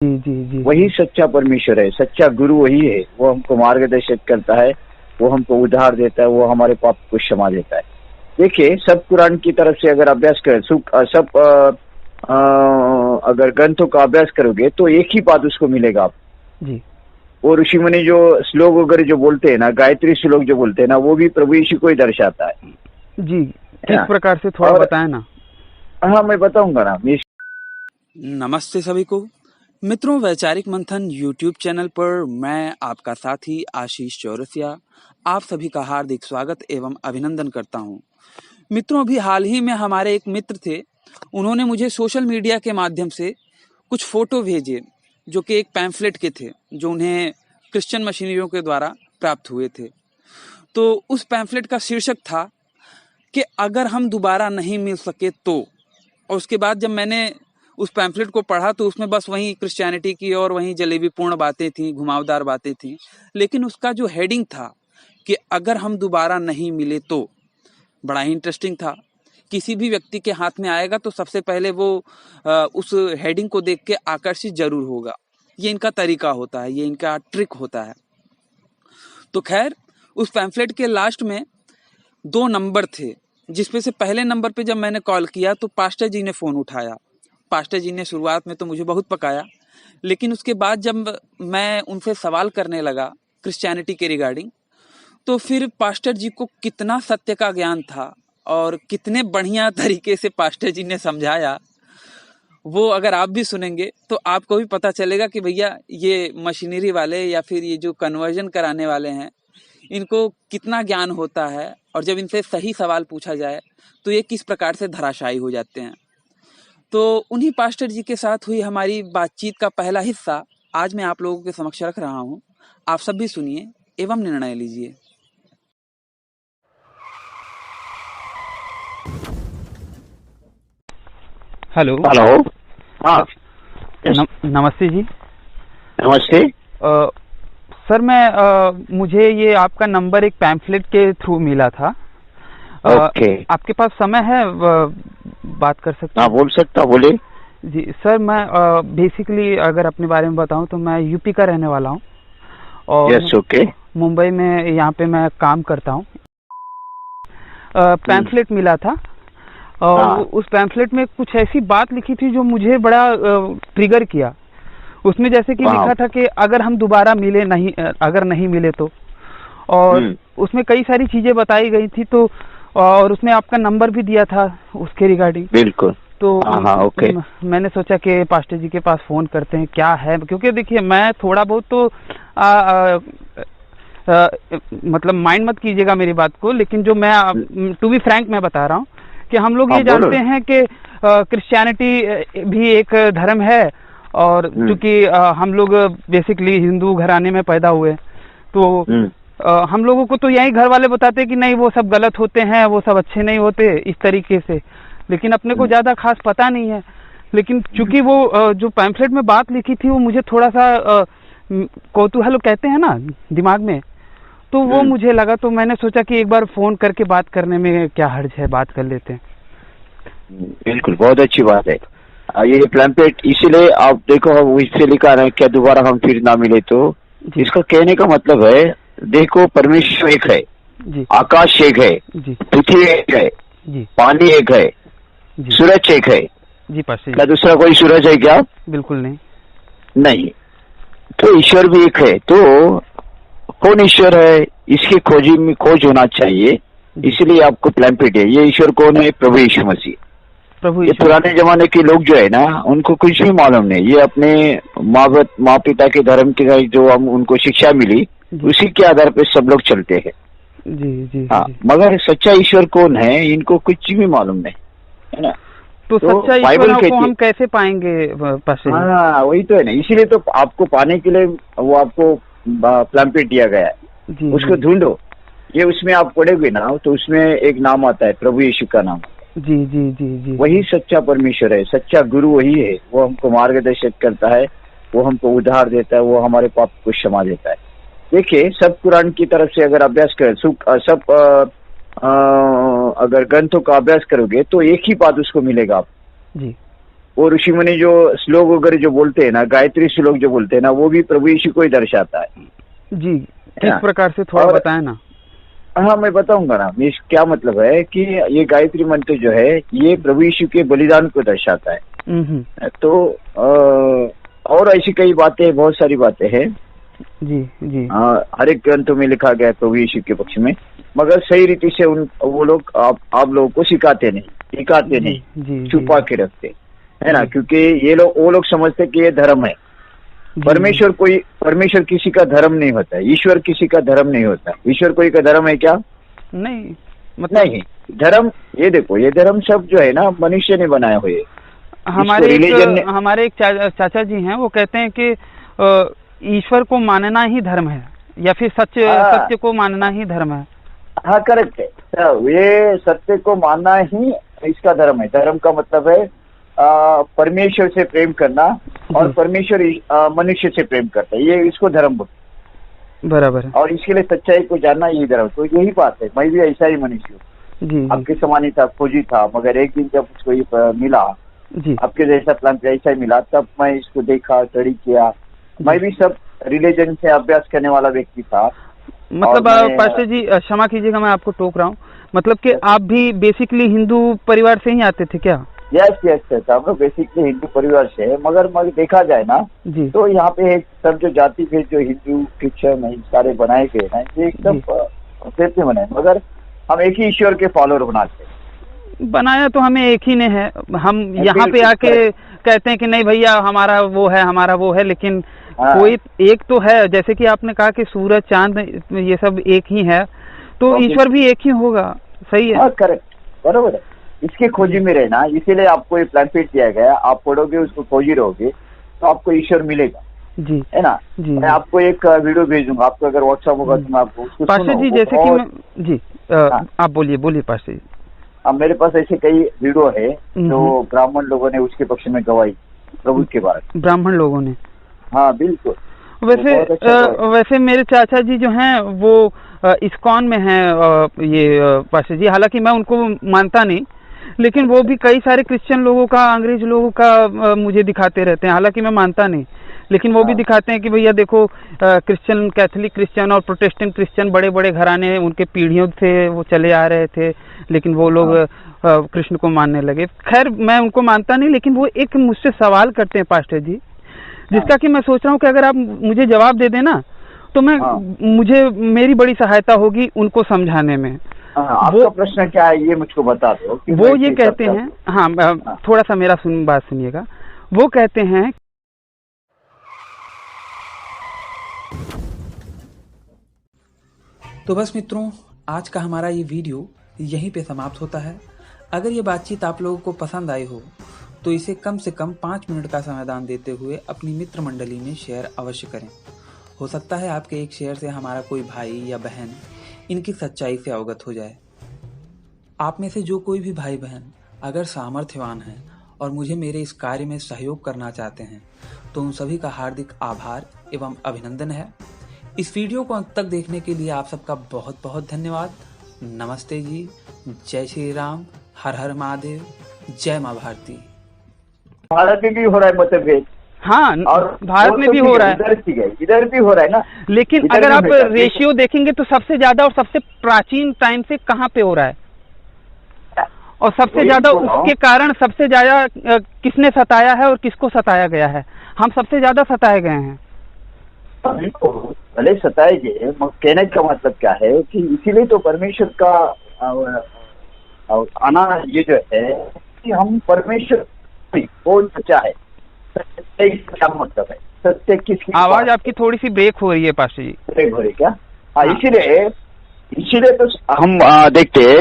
जी जी जी वही सच्चा परमेश्वर है, सच्चा गुरु वही है। वो हमको मार्गदर्शित करता है, वो हमको उद्धार देता है, वो हमारे पाप को क्षमा देता है। देखिए, सब कुरान की तरफ से अगर अभ्यास करें, सब अगर ग्रंथों का अभ्यास करोगे तो एक ही बात उसको मिलेगा आप। जी वो ऋषि मुनि जो श्लोक वगैरह जो बोलते हैं ना, गायत्री श्लोक जो बोलते हैं ना, वो भी प्रभु यीशु को ही दर्शाता है जी। है किस ना। प्रकार से थोड़ा और बताएं ना। हाँ, मैं बताऊंगा ना। नमस्ते सभी को मित्रों, वैचारिक मंथन यूट्यूब चैनल पर मैं आपका साथी आशीष चौरसिया आप सभी का हार्दिक स्वागत एवं अभिनंदन करता हूं। मित्रों, अभी हाल ही में हमारे एक मित्र थे, उन्होंने मुझे सोशल मीडिया के माध्यम से कुछ फोटो भेजे जो कि एक पैम्फलेट के थे, जो उन्हें क्रिश्चियन मशीनरियों के द्वारा प्राप्त हुए थे। तो उस पैम्फलेट का शीर्षक था कि अगर हम दोबारा नहीं मिल सके तो। और उसके बाद जब मैंने उस पैम्फलेट को पढ़ा तो उसमें बस वही क्रिश्चियनिटी की और वही जलेबी पूर्ण बातें थी, घुमावदार बातें थी। लेकिन उसका जो हेडिंग था कि अगर हम दोबारा नहीं मिले तो, बड़ा ही इंटरेस्टिंग था। किसी भी व्यक्ति के हाथ में आएगा तो सबसे पहले वो उस हेडिंग को देख के आकर्षित जरूर होगा। ये इनका तरीका होता है, ये इनका ट्रिक होता है। तो खैर, उस पैम्फलेट के लास्ट में 2 नंबर थे, जिसमें से पहले नंबर पे जब मैंने कॉल किया तो पास्टर जी ने फोन उठाया। पास्टर जी ने शुरुआत में तो मुझे बहुत पकाया, लेकिन उसके बाद जब मैं उनसे सवाल करने लगा क्रिश्चियनिटी के रिगार्डिंग, तो फिर पास्टर जी को कितना सत्य का ज्ञान था और कितने बढ़िया तरीके से पास्टर जी ने समझाया, वो अगर आप भी सुनेंगे तो आपको भी पता चलेगा कि भैया ये मशीनरी वाले या फिर ये जो कन्वर्जन कराने वाले हैं, इनको कितना ज्ञान होता है और जब इनसे सही सवाल पूछा जाए तो ये किस प्रकार से धराशायी हो जाते हैं। तो उन्हीं पास्टर जी के साथ हुई हमारी बातचीत का पहला हिस्सा आज मैं आप लोगों के समक्ष रख रहा हूं। आप सब भी सुनिए एवं निर्णय लीजिए। हेलो। हेलो। हाँ। नमस्ते जी। नमस्ते। सर, मुझे ये आपका नंबर एक पैम्फलेट के थ्रू मिला था। ओके। आपके पास समय है, बात कर सकते हाँ, हैं? बोल सकता, बोले। जी सर, मैं बेसिकली अगर अपने बारे में बताऊं तो मैं यूपी का रहने वाला हूं और यस, ओके। मुंबई में यहाँ पे मैं काम करता हूं। पैम्फलेट मिला था और हाँ। उस पैम्फलेट में कुछ ऐसी बात लिखी थी जो मुझे बड़ा ट्रिगर किया। उसमें जैसे कि लिखा था कि अगर हम दोबारा मिले नहीं, अगर नहीं मिले तो, और उसमें कई सारी चीजें बताई गई थी। तो और उसमें आपका नंबर भी दिया था उसके रिगार्डिंग। बिल्कुल। तो हाँ, ओके। मैंने सोचा कि पास्टर जी के पास फोन करते हैं क्या है, क्योंकि देखिए मैं थोड़ा बहुत तो मतलब माइंड मत कीजिएगा मेरी बात को, लेकिन जो मैं टू बी फ्रैंक मैं बता रहा हूँ कि हम लोग ये जानते हैं कि क्रिश्चियनिटी भी एक धर्म है और चूंकि हम लोग बेसिकली हिंदू घराने में पैदा हुए, तो हम लोगों को तो यही घर वाले बताते हैं कि नहीं वो सब गलत होते हैं, वो सब अच्छे नहीं होते इस तरीके से, लेकिन अपने को ज्यादा खास पता नहीं है। लेकिन चूंकि वो जो पैम्फलेट में बात लिखी थी वो मुझे थोड़ा सा कौतूहल कहते हैं ना दिमाग में, तो वो मुझे लगा, तो मैंने सोचा कि एक बार फोन करके बात करने में क्या हर्ज है, बात कर लेते हैं। बिल्कुल, बहुत अच्छी बात है। ये पैम्फलेट इसीलिए आप देखो, इससे लिखा है क्या दोबारा हम फिर ना मिले तो। इसका कहने का मतलब है, देखो परमेश्वर एक है जी, आकाश एक है जी, पृथ्वी एक है जी, पानी एक है जी, सूरज एक है जी पास्टर क्या जी। दूसरा कोई सूरज है क्या? बिल्कुल नहीं। नहीं। तो ईश्वर भी एक है। तो कौन ईश्वर है, इसकी खोज होना चाहिए। इसलिए आपको पैम्फलेट है। ये ईश्वर कौन है? प्रभु यीशु मसीह। प्रभु ये यीशु। पुराने जमाने के लोग जो है ना, उनको कुछ भी मालूम नहीं। ये अपने माँ पिता के धर्म के जो हम उनको शिक्षा मिली उसी के आधार पर सब लोग चलते हैं। जी जी हाँ, जी। मगर सच्चा ईश्वर कौन है इनको कुछ भी मालूम नहीं है ना। तो सच्चा ईश्वर को हम कैसे पाएंगे पास्टर जी? हाँ, वही तो है ना। इसीलिए तो आपको पाने के लिए वो आपको पैम्फलेट दिया गया है। उसको ढूंढो। ये उसमें आप पढ़ोगे ना तो उसमें एक नाम आता है, प्रभु यीशु का नाम। जी जी जी जी। वही सच्चा परमेश्वर है, सच्चा गुरु वही है। वो हमको मार्गदर्शित करता है, वो हमको उद्धार देता है, वो हमारे पाप को क्षमा देता है। देखिए, सब कुरान की तरफ से अगर अभ्यास करें, सब अगर ग्रंथों का अभ्यास करोगे तो एक ही बात उसको मिलेगा आप। जी। वो ऋषि मुनि जो श्लोक वगैरह जो बोलते हैं ना, गायत्री श्लोक जो बोलते हैं ना, वो भी प्रभु यीशु को ही दर्शाता है जी। किस प्रकार से थोड़ा बताएं ना। हाँ, मैं बताऊंगा ना। क्या मतलब है कि ये गायत्री मंत्र जो है ये प्रभु यीशु के बलिदान को दर्शाता है। तो और ऐसी कई बातें, बहुत सारी बातें हैं जी जी। हर एक ग्रंथों में लिखा गया है प्रभु यीशु के पक्ष में, मगर सही रीति से वो लोग आप लोगों को सिखाते नहीं, सिखाते नहीं, छुपा के रखते है ना, क्योंकि ये लोग, वो लोग समझते कि ये धर्म है। परमेश्वर किसी का धर्म नहीं होता है, ईश्वर किसी का धर्म नहीं होता। ईश्वर कोई का धर्म है क्या? नहीं, मतलब नहीं। धर्म, ये देखो, ये धर्म सब जो है ना मनुष्य ने बनाए हुए। हमारे एक चाचा जी हैं, वो कहते हैं कि ईश्वर को मानना ही धर्म है, या फिर सत्य को मानना ही धर्म है। हाँ, करेक्ट है। ये सत्य को मानना ही इसका धर्म है। धर्म का मतलब है परमेश्वर से प्रेम करना, और परमेश्वर मनुष्य से प्रेम करता है, ये इसको धर्म बोलते। बराबर है। और इसके लिए सच्चाई को जानना यही धर्म। तो यही बात है, मैं भी ऐसा ही मनुष्य हूँ। आपके समान ही था, खोजी था, मगर एक दिन जब उसको ये मिला, आपके जैसा प्लान ऐसा ही मिला, तब मैं इसको देखा, स्टडी किया। मैं भी सब रिलीजन से अभ्यास करने वाला व्यक्ति था। मतलब पास्टर जी, क्षमा कीजिएगा मैं आपको टोक रहा हूँ, मतलब कि आप भी बेसिकली हिंदू परिवार से ही आते थे क्या? यस, हम लोग बेसिकली हिंदू परिवार से है, मगर देखा जाए ना तो यहाँ पे सब जो जाति भेद जो हिंदू क्रिश्चियन सारे बनाए गए ना, ये एकदम सेपरेट बनाए, मगर हम एक ही ईश्वर के फॉलोअर बनाते। बनाया तो हमें एक ही ने है। हम यहाँ पे आके कहते हैं कि नहीं भैया हमारा वो है, लेकिन कोई एक तो है। जैसे कि आपने कहा कि सूरज चांद ये सब एक ही है, तो ईश्वर भी एक ही होगा। सही है, करेक्ट, बरोबर है। इसके खोजी में रहना, इसीलिए आपको ये प्लेम्पेट दिया गया। आप पढ़ोगे, उसको खोजी रहोगे, तो आपको ईश्वर मिलेगा जी, है ना जी। मैं आपको एक वीडियो भेजूंगा, आपको अगर व्हाट्सएप होगा तो मैं आपको उसको पास्टर जी, जैसे कि आप बोलिए पास्टर जी। अब मेरे पास ऐसे कई वीडियो है जो ब्राह्मण लोगों ने उसके पक्ष में गवाही प्रभु के बारे में। ब्राह्मण लोगों ने? हाँ, बिल्कुल। वैसे मेरे चाचा जी जो हैं वो इस्कॉन में हैं ये पास्टर जी। हालांकि मैं उनको मानता नहीं, लेकिन वो भी कई सारे क्रिश्चियन लोगों का, अंग्रेज लोगों का मुझे दिखाते रहते हैं। हालांकि मैं मानता नहीं, लेकिन वो भी दिखाते हैं कि भैया देखो, क्रिश्चियन, कैथोलिक क्रिश्चियन और प्रोटेस्टेंट क्रिश्चियन बड़े बड़े घराने उनके पीढ़ियों से वो चले आ रहे थे, लेकिन वो लोग कृष्ण को मानने लगे। खैर, मैं उनको मानता नहीं, लेकिन वो एक मुझसे सवाल करते हैं पास्टर जी, जिसका कि मैं सोच रहा हूँ कि अगर आप मुझे जवाब दे देना तो मुझे मेरी बड़ी सहायता होगी उनको समझाने में। आपका प्रश्न क्या है ये मुझको बता दो। वो ये कहते हैं, थोड़ा सा मेरा बात सुनिएगा। वो कहते हैं, तो बस मित्रों, आज का हमारा ये वीडियो यहीं पे समाप्त होता है। अगर ये बातचीत आप लोगों को पसंद आई हो तो इसे कम से कम 5 मिनट का समाधान देते हुए अपनी मित्र मंडली में शेयर अवश्य करें। हो सकता है आपके एक शेयर से हमारा कोई भाई या बहन इनकी सच्चाई से अवगत हो जाए। आप में से जो कोई भी भाई बहन अगर सामर्थ्यवान हैं और मुझे मेरे इस कार्य में सहयोग करना चाहते हैं तो उन सभी का हार्दिक आभार एवं अभिनंदन है। इस वीडियो को अंत तक देखने के लिए आप सबका बहुत बहुत धन्यवाद। नमस्ते जी, जय श्री राम, हर हर महादेव, जय माँ भारती। भारत में भी हो रहा है मतभेद। हाँ, और भारत में भी हो रहा है, इधर भी हो रहा है ना। लेकिन अगर आप रेशियो देखेंगे तो सबसे ज्यादा और सबसे प्राचीन टाइम से कहाँ पे हो रहा है, और सबसे ज्यादा उसके कारण सबसे ज्यादा किसने सताया है और किसको सताया गया है? हम सबसे ज्यादा सताए गए हैं। भले सताए गए, कहने का मतलब क्या है कि इसीलिए तो परमेश्वर का आना ये जो है कि हम परमेश्वर कौन सच्चा है, सत्य क्या मतलब है, सत्य किसकी। आवाज आपकी थोड़ी सी ब्रेक हो रही है पास्टर जी। ब्रेक हो रही क्या? हाँ, इसीलिए तो हम देखते हैं।